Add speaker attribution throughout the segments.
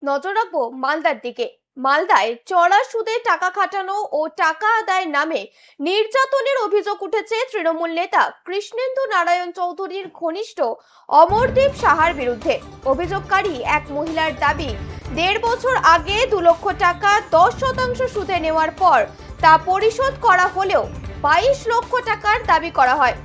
Speaker 1: নজর রাখবো মালদার দিকে। মালদায় চড়া সুদে টাকা খাটানো ও টাকা আদায়ের নামে নির্যাতনের অভিযোগ উঠেছে তৃণমূল নেতা কৃষ্ণেন্দু নারায়ণ চৌধুরীর ঘনিষ্ঠ অমরদীপ সাহার বিরুদ্ধে। অভিযোগকারী এক মহিলার দাবি, 1.5 বছর আগে 2 লক্ষ টাকা 10% সুদে নেওয়ার পর তা পরিশোধ করা হলেও 22 লক্ষ টাকার দাবি করা হয়।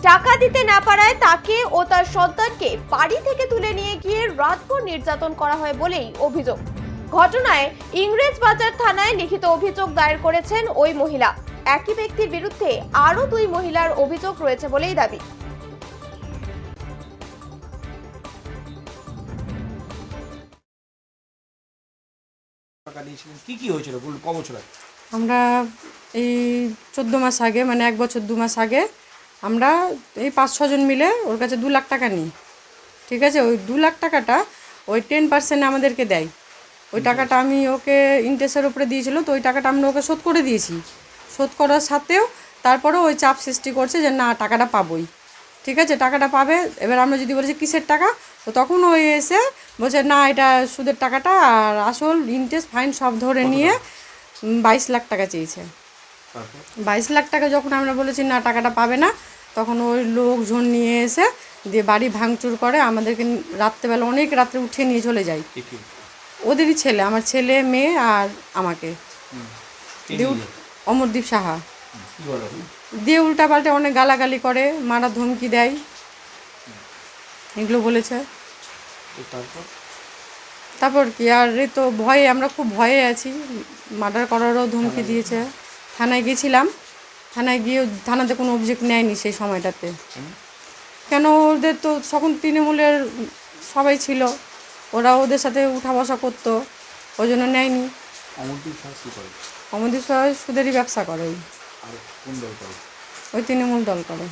Speaker 1: টাকা দিতে না পারায় তাকে ও তার সন্তানকে বাড়ি থেকে তুলে নিয়ে গিয়ে রাতভর নির্যাতন করা হয় বলেই অভিযোগ। ঘটনায় ইংরেজবাজার থানায় লিখিত অভিযোগ দায়ের করেছেন ওই মহিলা। একই ব্যক্তির বিরুদ্ধে আরো 2 মহিলার অভিযোগ রয়েছে বলেই দাবি।
Speaker 2: আমরা এই 14 মাস আগে, মানে 1 বছর 2 মাস আগে আমরা এই 5-6 জন মিলে ওর কাছে 2 লাখ টাকা নিই। ঠিক আছে, ওই 2 লাখ টাকাটা ওই 10% আমাদেরকে দেয়। ওই টাকাটা আমি ওকে ইন্টারেস্টের উপরে দিয়েছিল, তো ওই টাকাটা আমরা ওকে শোধ করে দিয়েছি। শোধ করার সাথেও তারপরেও ওই চাপ সৃষ্টি করছে যে না, টাকাটা পাবোই। ঠিক আছে, টাকাটা পাবে। এবার আমরা যদি বলেছি কিসের টাকা, তো তখন ওই এসে বলছে না, এটা সুদের টাকাটা, আর আসল ইন্টারেস্ট ফাইন সব ধরে নিয়ে 22 লাখ টাকা চেয়েছে। 22 লাখ টাকা যখন আমরা বলেছি না, টাকাটা পাবে না, তখন ওই লোকজন নিয়ে এসে দিয়ে বাড়ি ভাঙচুর করে, আমাদেরকে রাত্রেবেলা অনেক রাত্রে উঠিয়ে নিয়ে চলে যায়। ওদেরই ছেলে, আমার ছেলে, মেয়ে আর আমাকে। অমরদীপ সাহা দিয়ে উল্টা পাল্টে অনেক গালাগালি করে, মারা ধমকি দেয়, এগুলো বলেছে। তারপর কি আর, এই তো ভয়ে, আমরা খুব ভয়ে আছি। মার্ডার করারও ধমকি দিয়েছে। থানায় গেছিলাম, থানায় গিয়ে থানাতে কোনো অভিযোগ নেয়নি সেই সময়টাতে। কেন, ওদের তো তখন তৃণমূলের সবাই ছিল, ওরা ওদের সাথে উঠা বসা করতো, ওই জন্য নেয়নি। অমরদীপ সাহা সুদেরই ব্যবসা করে, ওই তৃণমূল দল করে।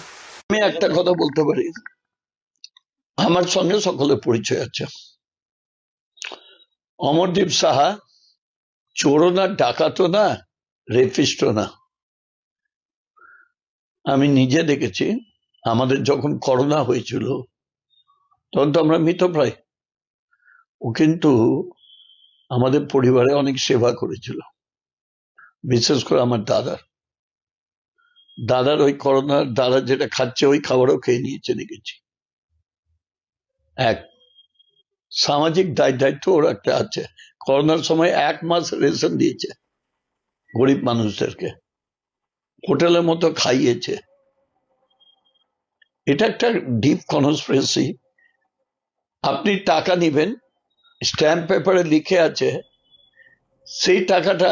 Speaker 3: আমি একটা কথা বলতে পারি, আমার সঙ্গে সকলের পরিচয় আছে। অমরদীপ সাহা চোরও না, ডাকাতও না, রেপিস্টও না। আমি নিজে দেখেছি, আমাদের যখন করোনা হয়েছিল তখন তো আমরা মৃতপ্রায়। ও কিন্তু আমাদের পরিবারে অনেক সেবা করেছিল, বিশেষ করে আমার দাদার ওই করোনার দাদা যেটা খাচ্ছে ওই খাবারও খেয়ে নিয়েছে দেখেছি। এক সামাজিক দায়িত্ব ওর একটা আছে। করোনার সময় 1 মাস রেশন দিয়েছে গরিব মানুষদেরকে, হোটেলের মতো খাইয়েছে। এটা একটা ডিপ কনস্পিরেসি। আপনি টাকা নিবেন, স্ট্যাম্প পেপারে লিখে আছে সেই টাকাটা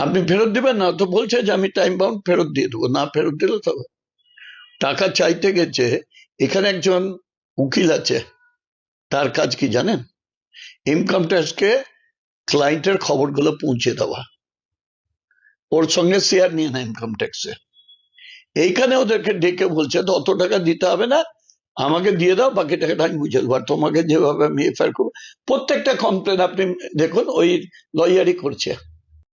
Speaker 3: আপনি ফেরত দিবেন না, তো বলছে যে আমি টাইম বাউন্ড ফেরত দিয়ে দেবো। না ফেরত দিলে তবে টাকা চাইতে গেছে। এখানে একজন উকিল আছে, তার কাজ কি জানেন? ইনকাম ট্যাক্সকে ক্লায়েন্টের খবরগুলো পৌঁছে দেওয়া, ওর সঙ্গে শেয়ার নিয়ে না ইনকাম ট্যাক্সে। এইখানে ওদেরকে ডেকে বলছে তো অত টাকা দিতে হবে না, আমাকে দিয়ে দাও, বাকি টাকাটা আমি বুঝে দেবো। আর তোমাকে যেভাবে আমি এফআইআর করবো, প্রত্যেকটা কমপ্লেন আপনি দেখুন ওই লয়ারই করছে।